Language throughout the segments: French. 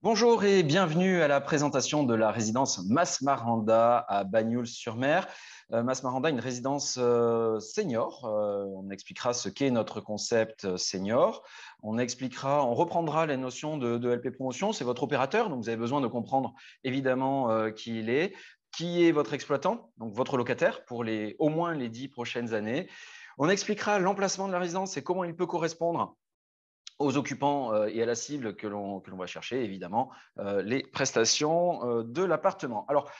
Bonjour et bienvenue à la présentation de la résidence Masmaranda à Bagnols-sur-Mer. Masmaranda, une résidence senior. On expliquera ce qu'est notre concept senior. On reprendra les notions de LP Promotion. C'est votre opérateur, donc vous avez besoin de comprendre évidemment qui il est, qui est votre exploitant, donc votre locataire pour au moins les 10 prochaines années. On expliquera l'emplacement de la résidence et comment il peut correspondre aux occupants et à la cible que l'on va chercher, évidemment, les prestations de l'appartement. Alors,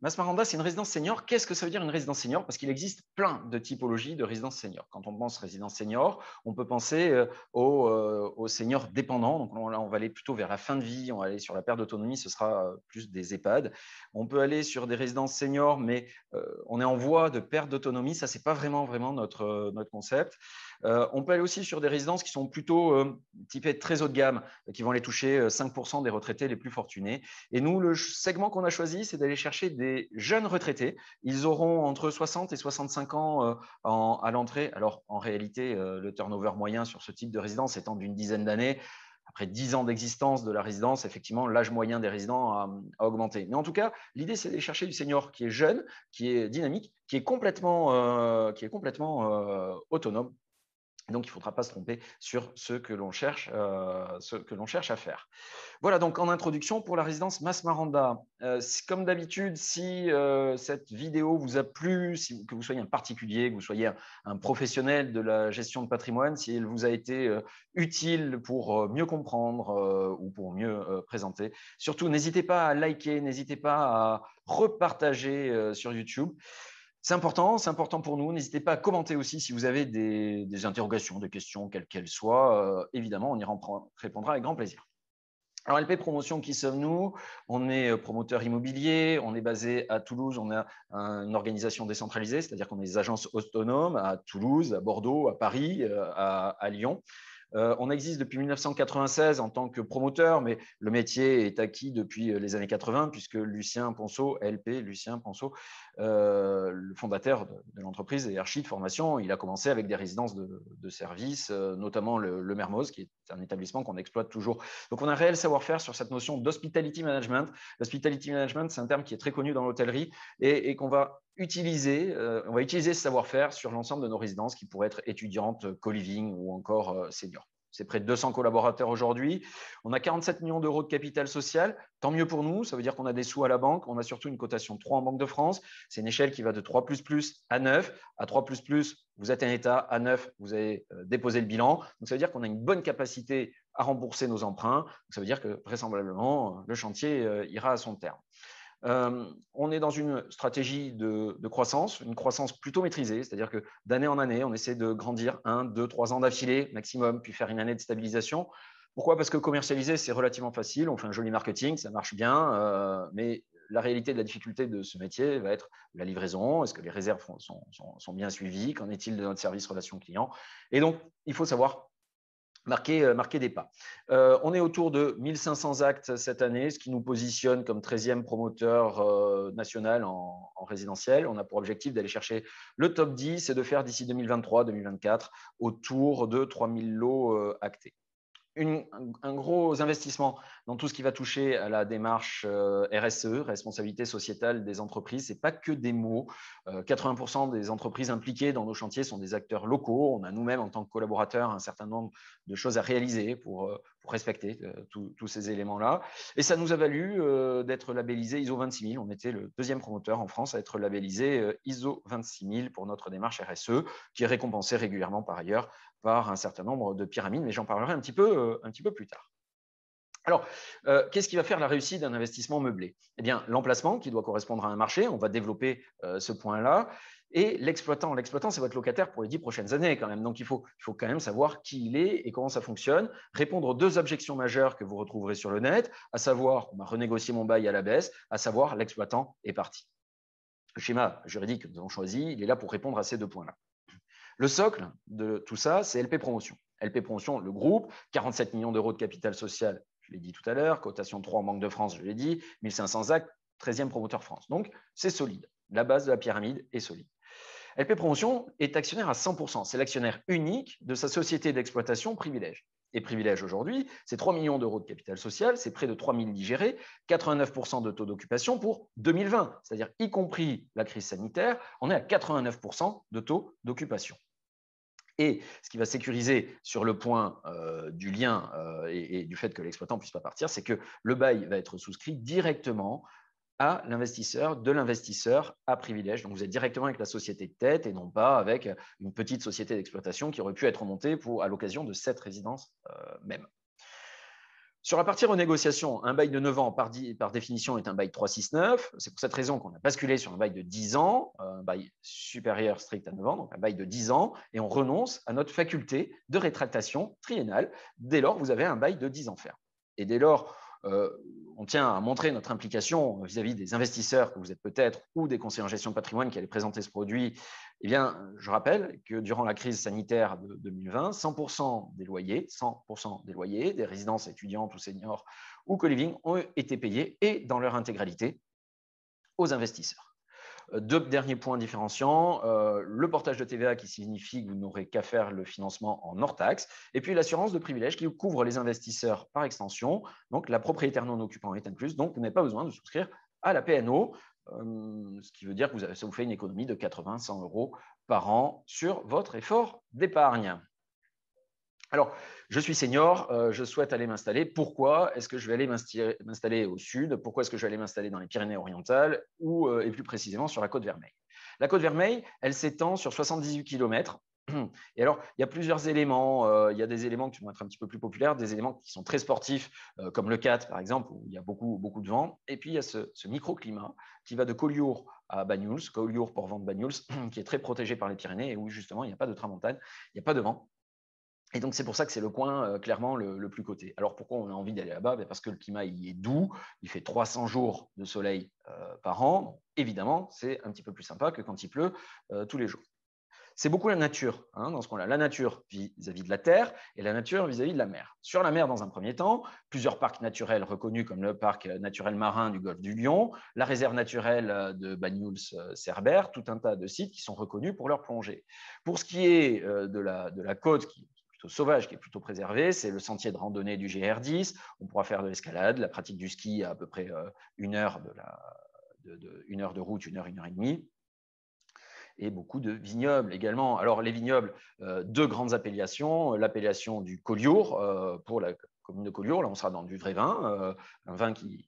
Masmaranda, c'est une résidence senior. Qu'est-ce que ça veut dire une résidence senior? Parce qu'il existe plein de typologies de résidence senior. Quand on pense résidence senior, on peut penser aux seniors dépendants. Donc là, on va aller plutôt vers la fin de vie, on va aller sur la perte d'autonomie, ce sera plus des EHPAD. On peut aller sur des résidences seniors, mais on est en voie de perte d'autonomie. Ça, c'est pas vraiment notre concept. On peut aller aussi sur des résidences qui sont plutôt typées très haut de gamme, qui vont aller toucher 5% des retraités les plus fortunés. Et nous, le segment qu'on a choisi, c'est d'aller chercher des jeunes retraités. Ils auront entre 60 et 65 ans à l'entrée. Alors, en réalité, le turnover moyen sur ce type de résidence étant d'une dizaine d'années, après 10 ans d'existence de la résidence, effectivement, l'âge moyen des résidents a augmenté. Mais en tout cas, l'idée, c'est d'aller chercher du senior qui est jeune, qui est dynamique, qui est complètement autonome. Donc, il ne faudra pas se tromper sur ce que l'on cherche à faire. Voilà, donc en introduction pour la résidence Masmaranda. Comme d'habitude, si cette vidéo vous a plu, que vous soyez un particulier, que vous soyez un professionnel de la gestion de patrimoine, si elle vous a été utile pour mieux comprendre ou pour mieux présenter, surtout n'hésitez pas à liker, n'hésitez pas à repartager sur YouTube. C'est important pour nous. N'hésitez pas à commenter aussi si vous avez des interrogations, des questions, quelles qu'elles soient. Évidemment, on y répondra avec grand plaisir. Alors, LP Promotion, qui sommes-nous? On est promoteur immobilier, on est basé à Toulouse, on a une organisation décentralisée, c'est-à-dire qu'on a des agences autonomes à Toulouse, à Bordeaux, à Paris, à Lyon. On existe depuis 1996 en tant que promoteur, mais le métier est acquis depuis les années 80, puisque Lucien Ponceau, Lucien Ponceau, le fondateur de l'entreprise et archi de formation, il a commencé avec des résidences de services, notamment le Mermoz, qui est un établissement qu'on exploite toujours. Donc, on a un réel savoir-faire sur cette notion d'hospitality management. L'hospitality management, c'est un terme qui est très connu dans l'hôtellerie et qu'on va utiliser, on va utiliser ce savoir-faire sur l'ensemble de nos résidences qui pourraient être étudiantes, co-living ou encore seniors. C'est près de 200 collaborateurs aujourd'hui. On a 47 millions d'euros de capital social. Tant mieux pour nous. Ça veut dire qu'on a des sous à la banque. On a surtout une cotation 3 en Banque de France. C'est une échelle qui va de 3 à 9. À 3 vous êtes un État. À 9, vous avez déposé le bilan. Donc, ça veut dire qu'on a une bonne capacité à rembourser nos emprunts. Donc, ça veut dire que vraisemblablement, le chantier ira à son terme. On est dans une stratégie de croissance, une croissance plutôt maîtrisée, c'est-à-dire que d'année en année, on essaie de grandir 1, 2, 3 ans d'affilée maximum, puis faire une année de stabilisation. Pourquoi? Parce que commercialiser, c'est relativement facile, on fait un joli marketing, ça marche bien, mais la réalité de la difficulté de ce métier va être la livraison, est-ce que les réserves sont bien suivies, qu'en est-il de notre service relation client? Et donc, il faut savoir marquer des pas. On est autour de 1500 actes cette année, ce qui nous positionne comme 13e promoteur national en résidentiel. On a pour objectif d'aller chercher le top 10 et de faire d'ici 2023-2024 autour de 3000 lots actés. Un gros investissement dans tout ce qui va toucher à la démarche RSE, responsabilité sociétale des entreprises. Ce n'est pas que des mots. 80% des entreprises impliquées dans nos chantiers sont des acteurs locaux. On a nous-mêmes, en tant que collaborateurs, un certain nombre de choses à réaliser pour respecter tous ces éléments-là. Et ça nous a valu d'être labellisé ISO 26000. On était le deuxième promoteur en France à être labellisé ISO 26000 pour notre démarche RSE, qui est récompensée régulièrement par ailleurs par un certain nombre de pyramides, mais j'en parlerai un petit peu plus tard. Alors, qu'est-ce qui va faire la réussite d'un investissement meublé? Eh bien, l'emplacement qui doit correspondre à un marché, on va développer ce point-là, et l'exploitant. L'exploitant, c'est votre locataire pour les 10 prochaines années quand même. Donc, il faut quand même savoir qui il est et comment ça fonctionne, répondre aux deux objections majeures que vous retrouverez sur le net, à savoir, on va renégocier mon bail à la baisse, à savoir, l'exploitant est parti. Le schéma juridique que nous avons choisi, il est là pour répondre à ces deux points-là. Le socle de tout ça, c'est LP Promotion. LP Promotion, le groupe, 47 millions d'euros de capital social, je l'ai dit tout à l'heure, cotation 3 en Banque de France, je l'ai dit, 1500 actes, 13e promoteur France. Donc, c'est solide. La base de la pyramide est solide. LP Promotion est actionnaire à 100%. C'est l'actionnaire unique de sa société d'exploitation Privilège. et privilèges aujourd'hui, c'est 3 millions d'euros de capital social, c'est près de 3 000 lits gérés, 89% de taux d'occupation pour 2020, c'est-à-dire y compris la crise sanitaire, on est à 89% de taux d'occupation. Et ce qui va sécuriser sur le point du lien et du fait que l'exploitant ne puisse pas partir, c'est que le bail va être souscrit directement à l'investisseur, de l'investisseur à privilège. Donc, vous êtes directement avec la société de tête et non pas avec une petite société d'exploitation qui aurait pu être montée à l'occasion de cette résidence même. Sur la partie renégociation, un bail de 9 ans, par définition, est un bail 369. C'est pour cette raison qu'on a basculé sur un bail de 10 ans, un bail supérieur strict à 9 ans, donc un bail de 10 ans, et on renonce à notre faculté de rétractation triennale dès lors que vous avez un bail de 10 ans ferme. Et dès lors, on tient à montrer notre implication vis-à-vis des investisseurs que vous êtes peut-être ou des conseillers en gestion de patrimoine qui allaient présenter ce produit. Eh bien, je rappelle que durant la crise sanitaire de 2020, 100% des loyers des résidences étudiantes ou seniors ou co-living ont été payés et dans leur intégralité aux investisseurs. Deux derniers points différenciants, le portage de TVA qui signifie que vous n'aurez qu'à faire le financement en hors taxe, et puis l'assurance de privilège qui couvre les investisseurs par extension, donc la propriétaire non occupant est incluse, donc vous n'avez pas besoin de souscrire à la PNO, ce qui veut dire que ça vous fait une économie de 80-100 euros par an sur votre effort d'épargne. Alors, je suis senior, je souhaite aller m'installer. Pourquoi est-ce que je vais aller m'installer au sud? Pourquoi est-ce que je vais aller m'installer dans les Pyrénées-Orientales et plus précisément sur la Côte Vermeille? La Côte Vermeille, elle s'étend sur 78 km. Et alors, il y a plusieurs éléments. Il y a des éléments qui vont être un petit peu plus populaires, des éléments qui sont très sportifs, comme le 4, par exemple, où il y a beaucoup de vent. Et puis, il y a ce microclimat qui va de Collioure à Banyuls, Collioure, Port-Ventre, Banyuls, qui est très protégé par les Pyrénées et où, justement, il n'y a pas de tramontane, il n'y a pas de vent. Et donc, c'est pour ça que c'est le coin clairement le plus coté. Alors, pourquoi on a envie d'aller là-bas? Parce que le climat il est doux, il fait 300 jours de soleil par an. Donc, évidemment, c'est un petit peu plus sympa que quand il pleut tous les jours. C'est beaucoup la nature dans ce coin-là. La nature vis-à-vis de la terre et la nature vis-à-vis de la mer. Sur la mer, dans un premier temps, plusieurs parcs naturels reconnus comme le parc naturel marin du golfe du Lion, la réserve naturelle de Banyuls-Cerbère, tout un tas de sites qui sont reconnus pour leur plongée. Pour ce qui est de la côte, qui sauvage, qui est plutôt préservé, c'est le sentier de randonnée du GR10. On pourra faire de l'escalade, la pratique du ski à peu près une heure de route, une heure et demie. Et beaucoup de vignobles également. Alors, les vignobles, deux grandes appellations. L'appellation du Collioure, pour la commune de Collioure, là, on sera dans du vrai vin, un vin qui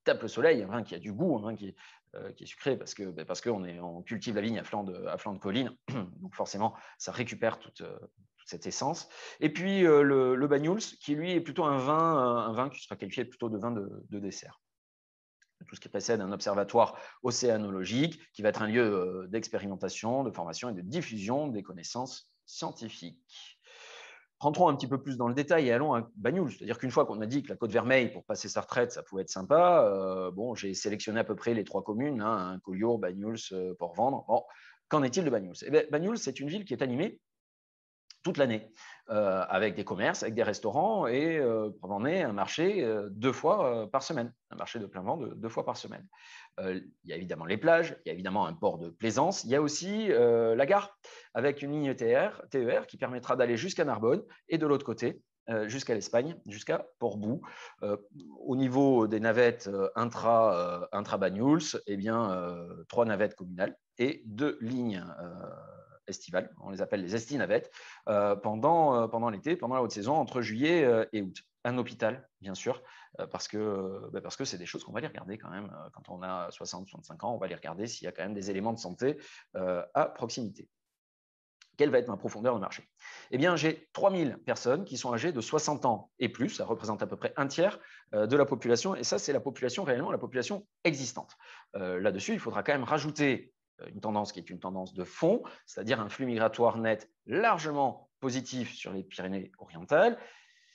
tape le soleil, un vin qui a du goût, un vin qui est sucré parce qu'on cultive la vigne à flanc de colline. Donc, forcément, ça récupère toute cette essence. Et puis, le Banyuls, qui, lui, est plutôt un vin qui sera qualifié plutôt de vin de dessert. Tout ce qui précède un observatoire océanologique, qui va être un lieu d'expérimentation, de formation et de diffusion des connaissances scientifiques. Rentrons un petit peu plus dans le détail et allons à Banyuls. C'est-à-dire qu'une fois qu'on a dit que la Côte Vermeille, pour passer sa retraite, ça pouvait être sympa, j'ai sélectionné à peu près les trois communes, Collioure, Banyuls, Port-Ventre. Bon, qu'en est-il de Banyuls? Banyuls, c'est une ville qui est animée toute l'année, avec des commerces, avec des restaurants et en est un marché 2 fois par semaine, un marché de plein vent 2 fois par semaine. Il y a évidemment les plages, il y a évidemment un port de plaisance, il y a aussi la gare avec une ligne TER qui permettra d'aller jusqu'à Narbonne et de l'autre côté, jusqu'à l'Espagne, jusqu'à Portbou. Au niveau des navettes intra-Banyuls, 3 navettes communales et 2 lignes estivales, on les appelle les esti-navettes, pendant l'été, pendant la haute saison, entre juillet et août. Un hôpital, bien sûr, parce que c'est des choses qu'on va aller regarder quand même. Quand on a 60-65 ans, on va aller regarder s'il y a quand même des éléments de santé à proximité. Quelle va être ma profondeur de marché? Eh bien, j'ai 3000 personnes qui sont âgées de 60 ans et plus. Ça représente à peu près un tiers de la population. Et ça, c'est la population réellement, la population existante. Là-dessus, il faudra quand même rajouter une tendance qui est une tendance de fond, c'est-à-dire un flux migratoire net largement positif sur les Pyrénées-Orientales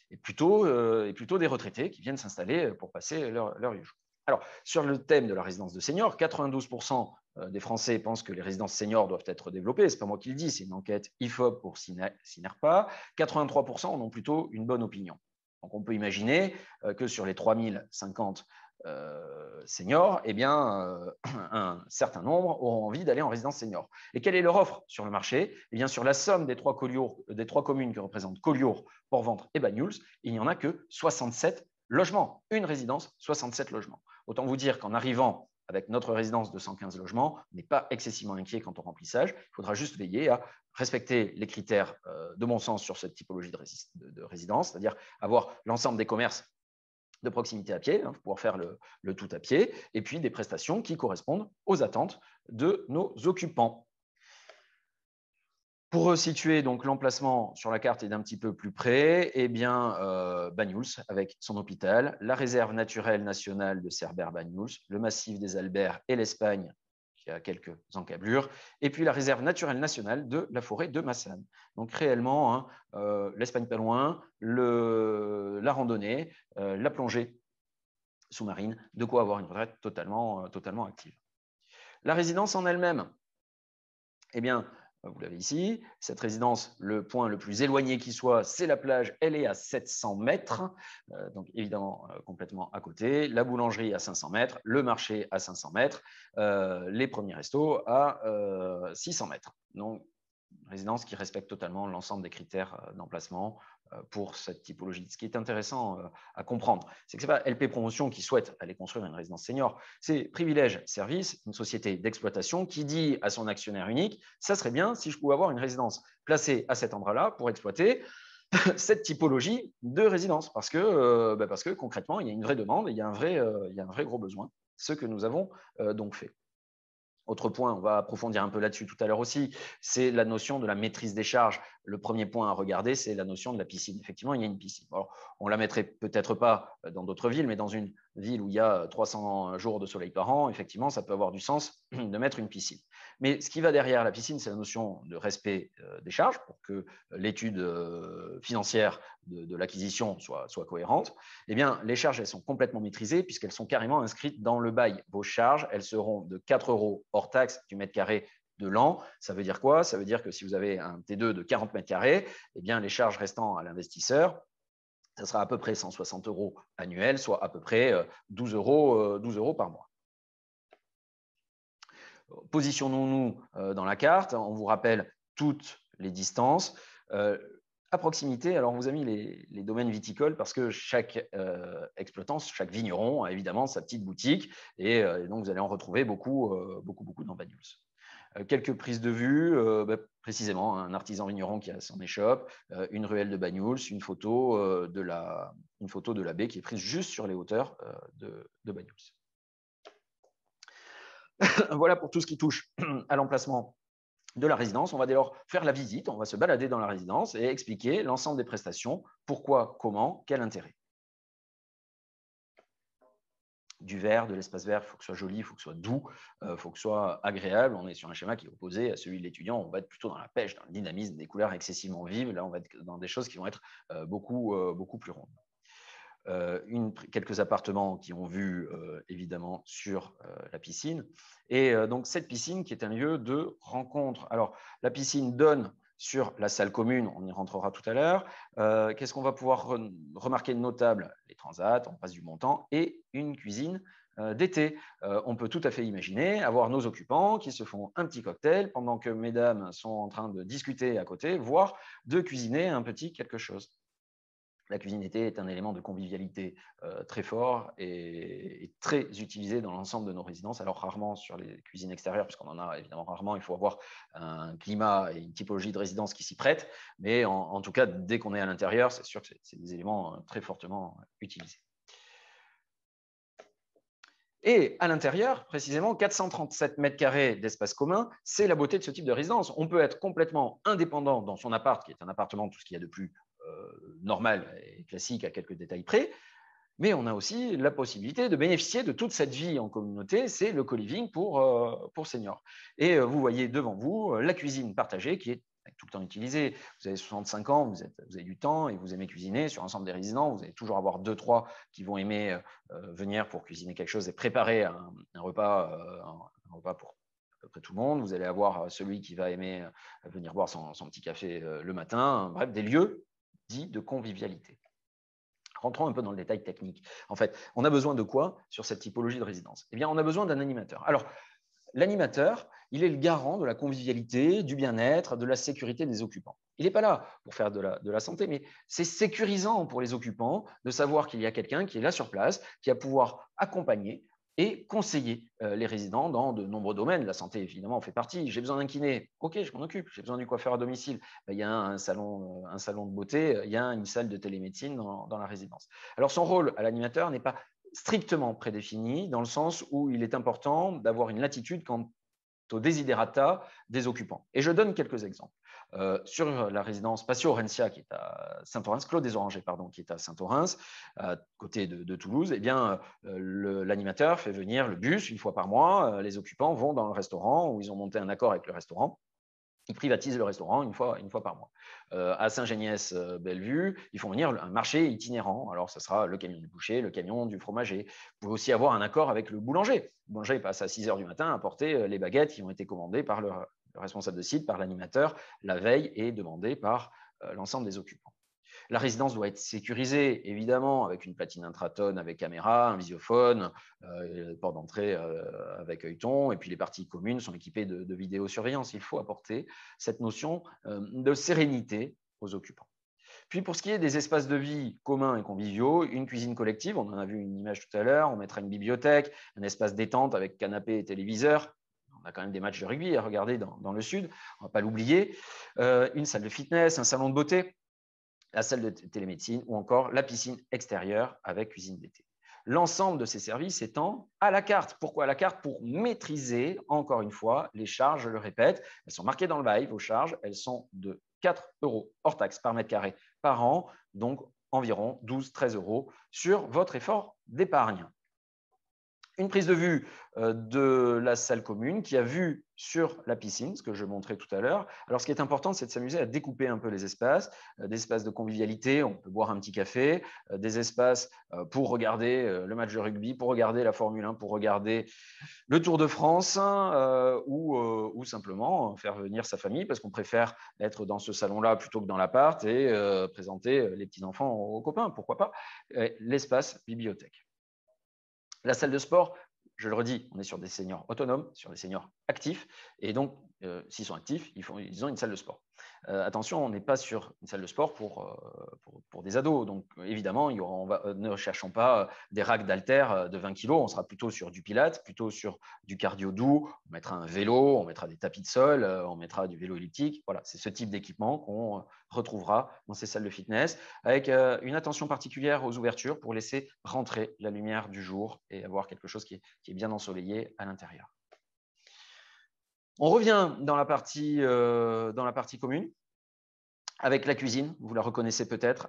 et plutôt des retraités qui viennent s'installer pour passer leur vieux jour. Alors, sur le thème de la résidence de seniors, 92% des Français pensent que les résidences seniors doivent être développées. Ce n'est pas moi qui le dis, c'est une enquête IFOP pour Synerpa. 83% en ont plutôt une bonne opinion. Donc, on peut imaginer que sur les 3050 seniors, eh bien, un certain nombre auront envie d'aller en résidence senior. Et quelle est leur offre sur le marché? Eh bien, sur la somme des trois communes qui représentent Collioure, Port-Ventre et Banyuls, il n'y en a que 67 logements. Une résidence, 67 logements. Autant vous dire qu'en arrivant avec notre résidence de 115 logements, on n'est pas excessivement inquiet quant au remplissage. Il faudra juste veiller à respecter les critères de bon sens sur cette typologie de résidence, c'est-à-dire avoir l'ensemble des commerces de proximité à pied, pour pouvoir faire le tout à pied, et puis des prestations qui correspondent aux attentes de nos occupants. Pour situer donc l'emplacement sur la carte est d'un petit peu plus près, eh bien Banyuls avec son hôpital, la réserve naturelle nationale de Cerbère-Banyuls, le massif des Alberts et l'Espagne qui a quelques encablures, et puis la réserve naturelle nationale de la forêt de Massane. Donc réellement, l'Espagne pas loin, la randonnée, la plongée sous-marine, de quoi avoir une retraite totalement active. La résidence en elle-même, eh bien, vous l'avez ici, cette résidence, le point le plus éloigné qui soit, c'est la plage, elle est à 700 mètres, donc évidemment complètement à côté, la boulangerie à 500 mètres, le marché à 500 mètres, les premiers restos à 600 mètres. Donc, résidence qui respecte totalement l'ensemble des critères d'emplacement pour cette typologie. Ce qui est intéressant à comprendre, c'est que ce n'est pas LP Promotion qui souhaite aller construire une résidence senior, c'est Privilège Service, une société d'exploitation qui dit à son actionnaire unique, ça serait bien si je pouvais avoir une résidence placée à cet endroit-là pour exploiter cette typologie de résidence, parce que concrètement, il y a une vraie demande et il y a un vrai gros besoin, ce que nous avons donc fait. Autre point, on va approfondir un peu là-dessus tout à l'heure aussi, c'est la notion de la maîtrise des charges. Le premier point à regarder, c'est la notion de la piscine. Effectivement, il y a une piscine. Alors, on ne la mettrait peut-être pas dans d'autres villes, mais dans une ville où il y a 300 jours de soleil par an, effectivement, ça peut avoir du sens de mettre une piscine. Mais ce qui va derrière la piscine, c'est la notion de respect des charges pour que l'étude financière de l'acquisition soit cohérente. Eh bien, les charges, elles sont complètement maîtrisées puisqu'elles sont carrément inscrites dans le bail. Vos charges, elles seront de 4 € hors taxe du mètre carré de l'an. Ça veut dire quoi? Ça veut dire que si vous avez un T2 de 40 mètres carrés, eh bien, les charges restant à l'investisseur, ça sera à peu près 160 € annuels, soit à peu près 12 € par mois. Positionnons-nous dans la carte. On vous rappelle toutes les distances. À proximité, alors on vous a mis les domaines viticoles parce que chaque exploitant, chaque vigneron a évidemment sa petite boutique et donc vous allez en retrouver beaucoup dans Banyuls. Quelques prises de vue, précisément un artisan vigneron qui a son échoppe, une ruelle de Banyuls, une photo de la baie qui est prise juste sur les hauteurs de Banyuls. Voilà pour tout ce qui touche à l'emplacement de la résidence. On va dès lors faire la visite, on va se balader dans la résidence et expliquer l'ensemble des prestations, pourquoi, comment, quel intérêt. Du vert, de l'espace vert, il faut que ce soit joli, il faut que ce soit doux, il faut que ce soit agréable. On est sur un schéma qui est opposé à celui de l'étudiant. On va être plutôt dans la pêche, dans le dynamisme, des couleurs excessivement vives. Là, on va être dans des choses qui vont être beaucoup plus rondes. Quelques appartements qui ont vu évidemment sur la piscine. Et donc cette piscine qui est un lieu de rencontre. Alors la piscine donne sur la salle commune, on y rentrera tout à l'heure. Qu'est-ce qu'on va pouvoir remarquer de notable? Les transats, on passe du bon temps, et une cuisine d'été. On peut tout à fait imaginer avoir nos occupants qui se font un petit cocktail pendant que mesdames sont en train de discuter à côté, voire de cuisiner un petit quelque chose. La cuisine d'été est un élément de convivialité très fort et très utilisé dans l'ensemble de nos résidences. Alors rarement sur les cuisines extérieures, puisqu'on en a évidemment rarement, il faut avoir un climat et une typologie de résidence qui s'y prêtent. Mais en tout cas, dès qu'on est à l'intérieur, c'est sûr que c'est des éléments très fortement utilisés. Et à l'intérieur, précisément, 437 mètres carrés d'espace commun, c'est la beauté de ce type de résidence. On peut être complètement indépendant dans son appart, qui est un appartement, tout ce qu'il y a de plus normal et classique à quelques détails près, mais on a aussi la possibilité de bénéficier de toute cette vie en communauté, c'est le co-living pour seniors. Et vous voyez devant vous la cuisine partagée qui est tout le temps utilisée. Vous avez 65 ans, vous avez du temps et vous aimez cuisiner. Sur l'ensemble des résidents, vous allez toujours avoir 2-3 qui vont aimer venir pour cuisiner quelque chose et préparer un repas pour à peu près tout le monde. Vous allez avoir celui qui va aimer venir boire son petit café le matin. Bref, des lieux dits de convivialité. Rentrons un peu dans le détail technique. En fait, on a besoin de quoi sur cette typologie de résidence? Eh bien, on a besoin d'un animateur. Alors, l'animateur, il est le garant de la convivialité, du bien-être, de la sécurité des occupants. Il n'est pas là pour faire de la santé, mais c'est sécurisant pour les occupants de savoir qu'il y a quelqu'un qui est là sur place, qui va pouvoir accompagner et conseiller les résidents dans de nombreux domaines. La santé, évidemment, en fait partie. J'ai besoin d'un kiné, ok, je m'en occupe. J'ai besoin du coiffeur à domicile, il y a un salon de beauté, il y a une salle de télémédecine dans la résidence. Alors, son rôle à l'animateur n'est pas strictement prédéfini, dans le sens où il est important d'avoir une latitude quant au desiderata des occupants. Et je donne quelques exemples. Sur la résidence Patio Orencia, qui est à Saint-Orens, Clos des Orangers, pardon, qui est à Saint-Orens, côté de Toulouse, eh bien, l'animateur fait venir le bus une fois par mois. Les occupants vont dans le restaurant où ils ont monté un accord avec le restaurant. Ils privatisent le restaurant une fois par mois. À Saint-Géniès-Bellevue, ils font venir un marché itinérant. Alors, ce sera le camion du boucher, le camion du fromager. Vous pouvez aussi avoir un accord avec le boulanger. Le boulanger passe à 6 h du matin à apporter les baguettes qui ont été commandées par le responsable de site, par l'animateur, la veille et demandées par l'ensemble des occupants. La résidence doit être sécurisée, évidemment, avec une platine intratone avec caméra, un visiophone, porte d'entrée avec œilleton, et puis les parties communes sont équipées de vidéosurveillance. Il faut apporter cette notion de sérénité aux occupants. Puis pour ce qui est des espaces de vie communs et conviviaux, une cuisine collective, on en a vu une image tout à l'heure, on mettra une bibliothèque, un espace détente avec canapé et téléviseur. On a quand même des matchs de rugby à regarder dans le sud, on ne va pas l'oublier. Une salle de fitness, un salon de beauté, la salle de télémédecine ou encore la piscine extérieure avec cuisine d'été. L'ensemble de ces services étant à la carte. Pourquoi à la carte? Pour maîtriser, encore une fois, les charges, je le répète, elles sont marquées dans le bail, vos charges, elles sont de 4 € hors taxe par mètre carré par an, donc environ 12-13 € sur votre effort d'épargne. Une prise de vue de la salle commune qui a vue sur la piscine, ce que je montrais tout à l'heure. Alors, ce qui est important, c'est de s'amuser à découper un peu les espaces, des espaces de convivialité, on peut boire un petit café, des espaces pour regarder le match de rugby, pour regarder la Formule 1, pour regarder le Tour de France ou simplement faire venir sa famille parce qu'on préfère être dans ce salon-là plutôt que dans l'appart et présenter les petits-enfants aux copains, pourquoi pas. L'espace bibliothèque. La salle de sport, je le redis, on est sur des seniors autonomes, sur des seniors actifs. Et donc, s'ils sont actifs, ils ont une salle de sport. Attention, on n'est pas sur une salle de sport pour des ados. Donc, évidemment, ne cherchons pas des racks d'haltères de 20 kg. On sera plutôt sur du pilates, plutôt sur du cardio doux. On mettra un vélo, on mettra des tapis de sol, on mettra du vélo elliptique. Voilà, c'est ce type d'équipement qu'on retrouvera dans ces salles de fitness, avec une attention particulière aux ouvertures pour laisser rentrer la lumière du jour et avoir quelque chose qui est bien ensoleillé à l'intérieur. On revient dans la partie commune avec la cuisine. Vous la reconnaissez peut-être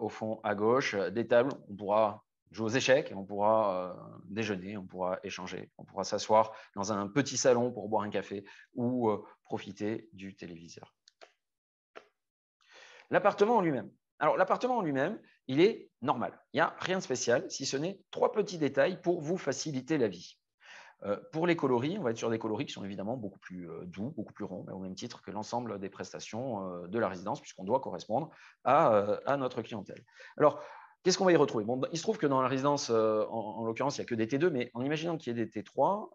au fond à gauche, des tables. On pourra jouer aux échecs, on pourra déjeuner, on pourra échanger, on pourra s'asseoir dans un petit salon pour boire un café ou profiter du téléviseur. L'appartement en lui-même. Alors, l'appartement en lui-même, il est normal. Il n'y a rien de spécial, si ce n'est 3 petits détails pour vous faciliter la vie. Pour les coloris, on va être sur des coloris qui sont évidemment beaucoup plus doux, beaucoup plus ronds, mais au même titre que l'ensemble des prestations de la résidence, puisqu'on doit correspondre à notre clientèle. Alors, qu'est-ce qu'on va y retrouver? Bon, il se trouve que dans la résidence, en l'occurrence, il n'y a que des T2, mais en imaginant qu'il y ait des T3,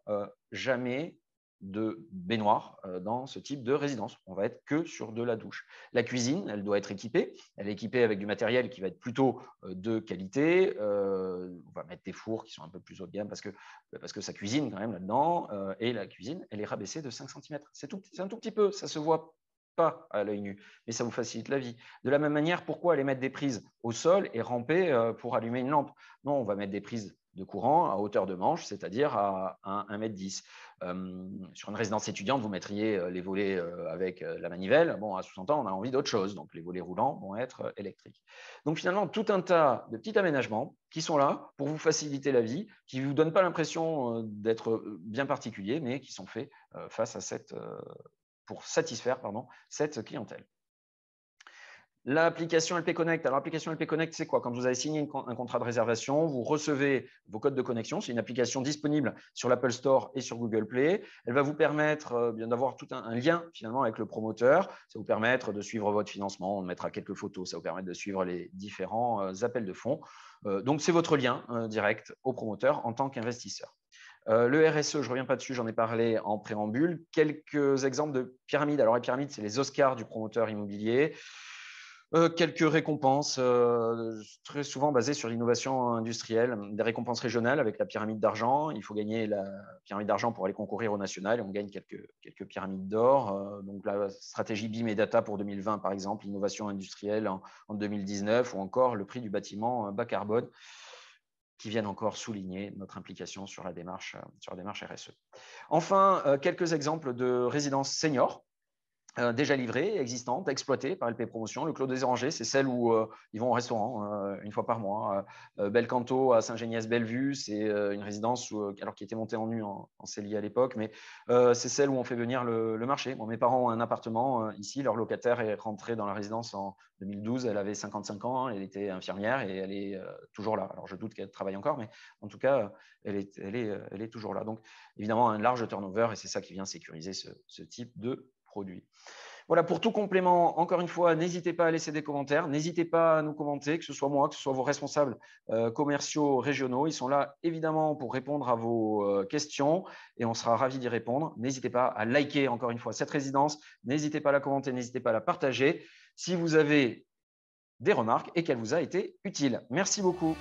jamais de baignoire dans ce type de résidence. On va être que sur de la douche. La cuisine, elle doit être équipée. Elle est équipée avec du matériel qui va être plutôt de qualité. On va mettre des fours qui sont un peu plus haut de gamme parce que ça cuisine quand même là-dedans. Et la cuisine, elle est rabaissée de 5 cm. C'est un tout petit peu, ça se voit pas à l'œil nu, mais ça vous facilite la vie. De la même manière, pourquoi aller mettre des prises au sol et ramper pour allumer une lampe? Non, on va mettre des prises de courant à hauteur de manche, c'est-à-dire à 1,10 m. Sur une résidence étudiante, vous mettriez les volets avec la manivelle. Bon, à 60 ans, on a envie d'autre chose, donc les volets roulants vont être électriques. Donc finalement, tout un tas de petits aménagements qui sont là pour vous faciliter la vie, qui ne vous donnent pas l'impression d'être bien particulier, mais qui sont faits face à pour satisfaire cette clientèle. L'application LP Connect. Alors, l'application LP Connect, c'est quoi? Quand vous avez signé un contrat de réservation, vous recevez vos codes de connexion. C'est une application disponible sur l'Apple Store et sur Google Play. Elle va vous permettre d'avoir tout un lien finalement avec le promoteur. Ça va vous permettre de suivre votre financement. On mettra quelques photos. Ça va vous permettre de suivre les différents appels de fonds. Donc, c'est votre lien direct au promoteur en tant qu'investisseur. Le RSE, je ne reviens pas dessus, j'en ai parlé en préambule. Quelques exemples de pyramides. Alors, les pyramides, c'est les Oscars du promoteur immobilier. Quelques récompenses très souvent basées sur l'innovation industrielle, des récompenses régionales avec la pyramide d'argent. Il faut gagner la pyramide d'argent pour aller concourir au national et on gagne quelques pyramides d'or. Donc la stratégie BIM et Data pour 2020 par exemple, l'innovation industrielle en 2019 ou encore le prix du bâtiment bas carbone qui viennent encore souligner notre implication sur la démarche RSE. Enfin, quelques exemples de résidences seniors déjà livrées, existantes, exploitées par LP Promotion. Le Clos des Orangers, c'est celle où ils vont au restaurant une fois par mois. Belcanto à Saint-Géniès-Bellevue, c'est une résidence alors qui était montée en nu en CELI à l'époque, mais c'est celle où on fait venir le marché. Bon, mes parents ont un appartement ici, leur locataire est rentré dans la résidence en 2012, elle avait 55 ans, elle était infirmière et elle est toujours là. Alors je doute qu'elle travaille encore, mais en tout cas, elle est toujours là. Donc évidemment, un large turnover et c'est ça qui vient sécuriser ce type de produit. Voilà, pour tout complément, encore une fois, n'hésitez pas à laisser des commentaires, n'hésitez pas à nous commenter, que ce soit moi, que ce soit vos responsables commerciaux régionaux. Ils sont là évidemment pour répondre à vos questions et on sera ravis d'y répondre. N'hésitez pas à liker encore une fois cette résidence, n'hésitez pas à la commenter, n'hésitez pas à la partager si vous avez des remarques et qu'elle vous a été utile. Merci beaucoup.